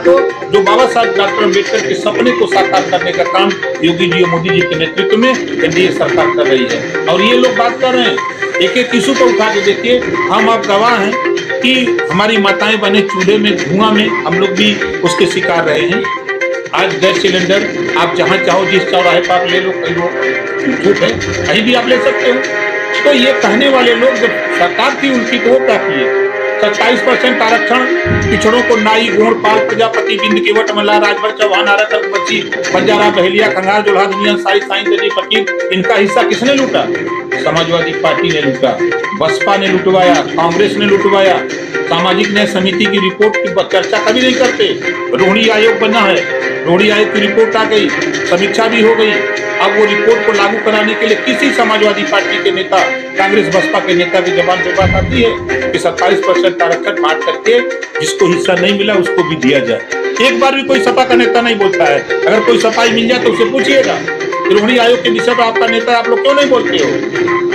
को, जो बाबा साहब डॉक्टर अम्बेडकर के सपने को साकार करने का काम योगी जी और मोदी जी के नेतृत्व में एनडीए सरकार कर रही है। और ये लोग बात कर रहे हैं, एक एक इशू को उठा के देखिए। हम आप गवाह हैं कि हमारी माताएं बने चूल्हे में, धुआं में, हम लोग भी उसके शिकार रहे हैं। आज गैस सिलेंडर आप जहां चाहो, जिस चौराहे पर आप ले लो, कहीं वो छूट है, कहीं भी आप ले सकते हो। तो ये कहने वाले लोग, जब सरकार थी उनकी, तो वो क्या किए? 27% आरक्षण पिछड़ों को नाई, गोंड, पाल, प्रजापति, बिंद, केवट, मल्लाह, राजभर, चौहान, आरक, बच्ची, बंजारा, बहेलिया, खंगार, जोल्हा, दुनिया, साई, साई, दर्जी, फकीर, इनका हिस्सा किसने लूटा? समाजवादी पार्टी ने लूटा, बसपा ने लुटवाया, कांग्रेस ने लुटवाया। सामाजिक न्याय समिति की रिपोर्ट की चर्चा कभी नहीं करते। रोहिणी आयोग बना है, रोहिणी आयोग की रिपोर्ट आ गई, समीक्षा भी हो गई। अब वो रिपोर्ट को लागू कराने के लिए किसी समाजवादी पार्टी के नेता, कांग्रेस बसपा के नेता की जबान पे बात आती है कि 27% आरक्षण बांट करके जिसको हिस्सा नहीं मिला उसको भी दिया जाए। एक बार भी कोई सपा का नेता नहीं बोलता है। अगर कोई सफाई मिल जाए तो उससे पूछिएगा, रोहिणी आयोग के विषय पर आपका नेता, आप लोग क्यों नहीं बोलते हो?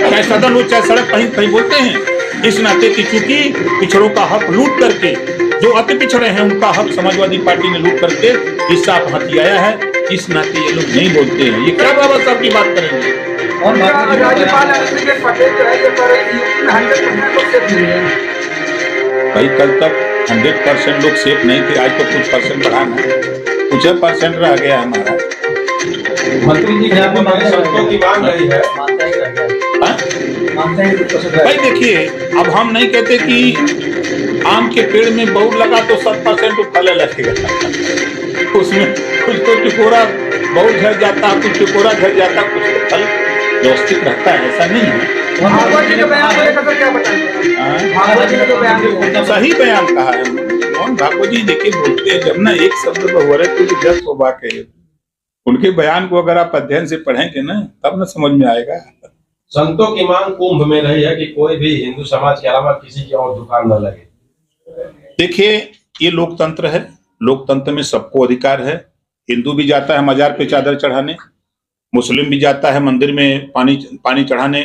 चाहे सदन हो, चाहे सड़क, कहीं कहीं बोलते हैं। इस नाते की चूंकि पिछड़ों का हक लूट करके, जो अति पिछड़े हैं उनका हक समाजवादी पार्टी ने लूट करके हिस्सा हथियाया है, इस नाते ये लोग नहीं बोलते हैं। ये क्या बाबा साहब की बात करेंगे? और राज्यपाल आनंदीबेन पटेल जो है ये पर 100% लोग सेफ नहीं है भाई। कल तक 100% लोग सेफ नहीं थे, आज तो कुछ परसेंट बढ़ाना है, कुछ परसेंट रह गया हमारा। मंत्री जी यहाँ पे संतों की मांग रही है, भाई देखिए, अब हम नहीं कहते कि आम के पेड़ में बहुत लगा तो 7% फल लगेगा। उसमें कुछ तो टिकोरा बहुत झड़ जाता, कुछ टिकोरा झड़ जाता, कुछ तो फल व्यवस्थित रहता है, ऐसा नहीं है। भागवत जी के बयान को लेकर क्या बताएंगे? भागवत जी के बयान सही बयान कहा है मोहन भागवत जी। देखिए बोलते हैं, जब ना एक शब्द बहुवरे कुछ 10 बात है। उनके बयान को अगर आप अध्ययन से पढ़ेंगे ना, तब ना समझ में आएगा। संतों की मांग कुंभ में रही है कि कोई भी हिंदू समाज के अलावा किसी की और दुकान न लगे। देखिए, ये लोकतंत्र है, लोकतंत्र में सबको अधिकार है। हिंदू भी जाता है मजार पे चादर चढ़ाने, मुस्लिम भी जाता है मंदिर में पानी चढ़ाने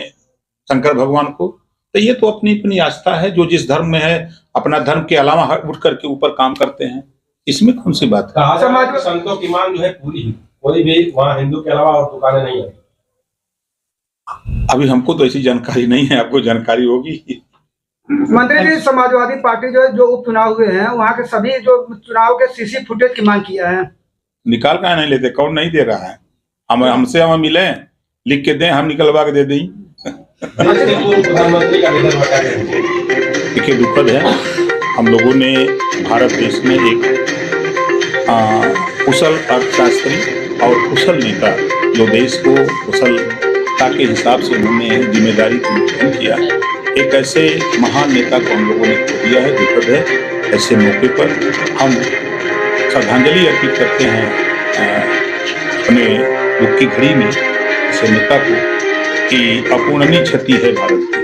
शंकर भगवान को। तो ये तो अपनी अपनी आस्था है, जो जिस धर्म में है अपना धर्म के अलावा उठ करके ऊपर काम करते हैं, इसमें कौन सी बात है? समाज में संतों की मांग जो है पूरी है, कोई भी वहाँ हिंदू के अलावा और दुकानें नहीं है। अभी हमको तो ऐसी जानकारी नहीं है, आपको जानकारी होगी। मंत्री जी, समाजवादी पार्टी जो उपचुनाव हुए हैं, वहाँ के सभी जो चुनाव के सीसी फुटेज की मांग किया है, निकाल का नहीं लेते? कौन नहीं दे रहा है? हमसे हम मिले, लिख के दें, हम निकलवा के दे दें। प्रधानमंत्री का निधन हो गया। देखिए, दुखद है। हम लोगों ने भारत देश में एक कुशल अर्थशास्त्री और कुशल नेता, जो देश को कुशलता के हिसाब से उन्होंने जिम्मेदारी को निर्वहन किया, एक ऐसे महान नेता को हम लोगों ने खो दिया है। दुखद है। ऐसे मौके पर हम श्रद्धांजलि अर्पित करते हैं अपने दुख की घड़ी में ऐसे नेता को, कि अपूर्णनीय क्षति है भारत की।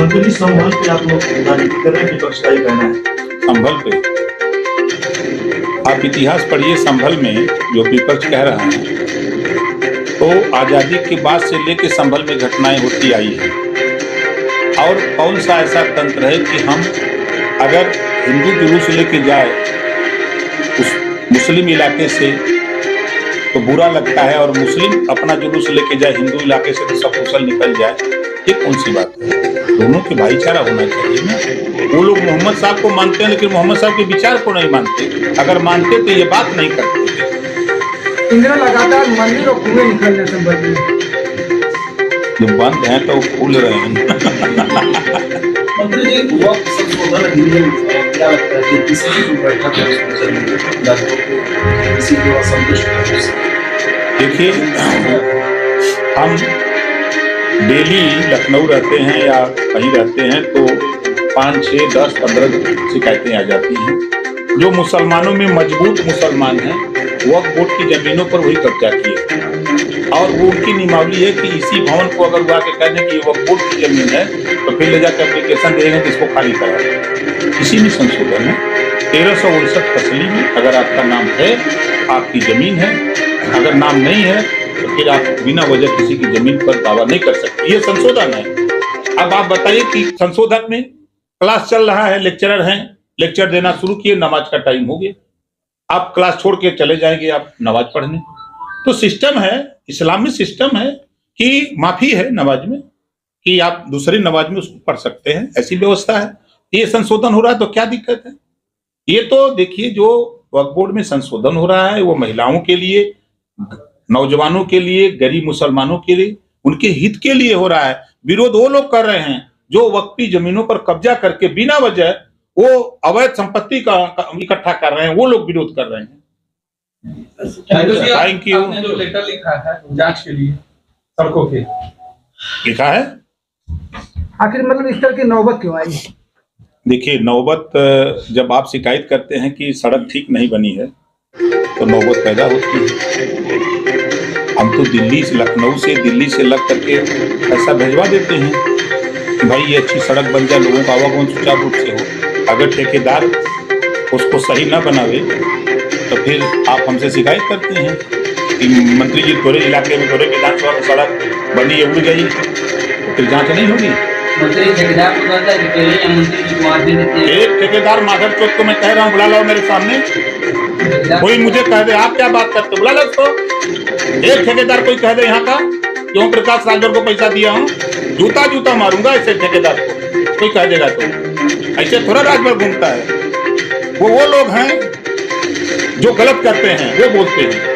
मंत्री, संभल पे आप लोग कर रहे हैं, विपक्ष का ही कहना है। संभल पे आप इतिहास पढ़िए। संभल में जो विपक्ष कह रहा है, तो आजादी के बाद से लेकर संभल में घटनाएं होती आई है। और कौन सा ऐसा तंत्र है कि हम अगर हिंदू जुलूस लेके जाए उस मुस्लिम इलाके से तो बुरा लगता है, और मुस्लिम अपना जुलूस लेके जाए हिंदू इलाके से तो सब कुशल निकल जाए? ये कौन सी बात है? दोनों के भाईचारा होना चाहिए ना। वो लोग मोहम्मद साहब को मानते हैं, लेकिन मोहम्मद साहब के विचार को नहीं मानते। अगर मानते तो ये बात नहीं करते। इंदिरा लगातार मंदिर और कुएं निकल रहे संभल में, जो बंद हैं तो खुल रहे हैं। मंत्री जी, वक्त संशोधन अधिनियम क्या लगता है कि किसी भी बैठक देखिए, हम डेली लखनऊ रहते हैं या कहीं रहते हैं तो 5, 6, 10, 15 शिकायतें आ जाती हैं। जो मुसलमानों में मजबूत मुसलमान हैं, वक्फ बोर्ड की जमीनों पर वही कब्जा किए, और वो उनकी नियमावली है कि इसी भवन को अगर वो आके कहने की ये वक्फ बोर्ड की जमीन है, तो फिर ले जाकर एप्लीकेशन देंगे कि इसको खाली करा। इसी में संशोधन है 1359 फसली में, अगर आपका नाम है, आपकी जमीन है, अगर नाम नहीं है तो फिर आप बिना वजह किसी की जमीन पर दावा नहीं कर सकते। ये संशोधन है। अब आप बताइए कि संशोधन में क्लास चल रहा है, लेक्चरर हैं, लेक्चर देना शुरू किए, नमाज का टाइम हो गया, आप क्लास छोड़ के चले जाएंगे आप नमाज पढ़ने। तो सिस्टम है, इस्लामी सिस्टम है कि माफी है नमाज में, कि आप दूसरी नमाज में उसको पढ़ सकते हैं, ऐसी व्यवस्था है। ये संशोधन हो रहा है तो क्या दिक्कत है? ये तो देखिए जो वक्फ बोर्ड में संशोधन हो रहा है वो महिलाओं के लिए, नौजवानों के लिए, गरीब मुसलमानों के लिए, उनके हित के लिए हो रहा है। विरोध वो लोग कर रहे हैं जो वक्फी जमीनों पर कब्जा करके बिना वजह वो अवैध संपत्ति का इकट्ठा कर रहे हैं, वो लोग विरोध कर रहे हैं। Thank you. आपने जो लेटर लिखा है जांच के लिए सड़कों के, लिखा है, आखिर मतलब इस तरह की नौबत क्यों आई? देखिए नौबत जब आप शिकायत करते हैं कि सड़क ठीक नहीं बनी है तो नौबत पैदा होती है। हम तो दिल्ली से, लखनऊ से, दिल्ली से लग करके पैसा भिजवा देते हैं कि भाई ये अच्छी सड़क बन जाए, लोगों का आवागमन सुचारू रूप से हो। अगर ठेकेदार उसको सही ना बनावे तो फिर आप हमसे शिकायत करते हैं कि मंत्री जी तोरे इलाके में, तोरे विधानसभा में सड़क बनी है, उड़ गई, तो फिर जांच नहीं होगी। मंत्री ठेकेदार को कहता है कि पहले या मंत्री जी को देते हैं। एक ठेकेदार माधर चौक को मैं कह रहा हूँ बुला लो मेरे सामने, कोई मुझे कह दे आप क्या बात करते, बुला लो उसको। एक ठेकेदार कोई कह दे यहाँ का कि ओम प्रकाश राजभर को पैसा दिया हूँ, जूता जूता मारूंगा ऐसे ठेकेदार को, कोई कह देगा तो। ऐसे थोड़ा राजभर घूमता है। वो लोग हैं जो गलत करते हैं, वो बोलते हैं।